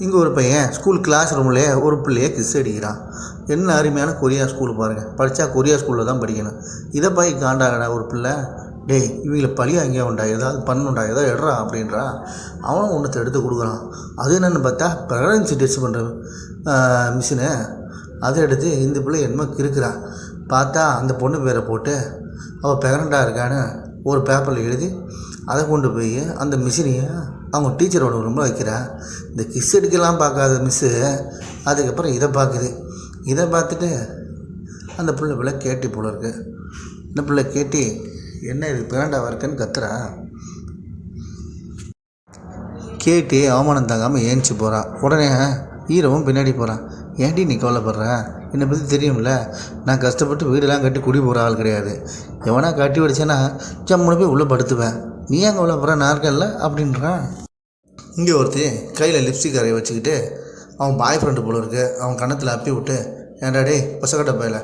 இங்கே ஒரு பையன் ஸ்கூல் கிளாஸ் ரூம்லேயே ஒரு பிள்ளையை கிஸ் அடிக்கிறான். என்ன அருமையான கொரியா ஸ்கூல் பாருங்கள். படித்தா கொரியா ஸ்கூலில் தான் படிக்கணும். இதை போய் காண்டாடா ஒரு பிள்ளை, டேய் இவங்களை பழியா அங்கேயே உண்டா, ஏதாவது பண்ணுண்டா, ஏதாவது எடுறா அப்படின்றா. அவனும் ஒன்றத்தை எடுத்து கொடுக்குறான். அது என்னென்னு பார்த்தா ப்ரெக்னன்சி டெஸ்ட் பண்ணுற மிஷினு. அதை எடுத்து இந்த பிள்ளை என்னமோ இருக்கிறான். பார்த்தா அந்த பொண்ணு பேரை போட்டு அவள் ப்ரெக்னெண்ட்டாக இருக்கான்னு ஒரு பேப்பரில் எழுதி அதை கொண்டு போய் அந்த மிஷினையை அவங்க டீச்சரோட ரூமில் வைக்கிறா. இந்த கிஸ் அடிக்கலாம் பார்க்காத மிஸ்ஸு அதுக்கப்புறம் இதை பார்க்குது. இதை பார்த்துட்டு அந்த பிள்ளை கேட்டி போல இருக்கு. இந்த பிள்ளை கேட்டி என்ன இது ப்ரெக்னெண்ட்டாக இருக்குன்னு கத்துறா. கேட்டி அவமானம் தாங்காமல் ஏஞ்சி போகிறான். உடனே ஈரவும் பின்னாடி போகிறான். ஏன்டி நீ கவலைப்படுற, என்னை பற்றி தெரியும்ல, நான் கஷ்டப்பட்டு வீடெல்லாம் கட்டி குடி போகிற ஆள் கிடையாது. எவனா கட்டி வடிச்சேன்னா ஜம்முன்னு போய் உள்ளே படுத்துவேன். நீ ஏன் கவலைப்படுற, நான் இருக்கேன்ல அப்படின்றான். இங்கே ஒருத்தி கையில் லிப்ஸ்டிக் அறையை வச்சுக்கிட்டு அவன் பாய் ஃப்ரெண்டு போல இருக்கு. அவன் கணத்தில் அப்பி விட்டு, ஏன்டா டே பொசக்கட்ட பையில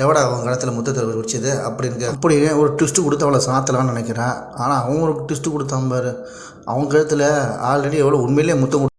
எவடா அவன் கணத்தில் முத்தத்தை வச்சது அப்படின்னு அப்படியே ஒரு ட்விஸ்ட்டு கொடுத்து அவளை சாத்தலான்னு நினைக்கிறான். ஆனால் அவன் ஒரு ட்விஸ்ட்டு கொடுத்தான் பாரு. அவன் கழுத்தில் ஆல்ரெடி எவ்வளோ உண்மையிலே முத்தம்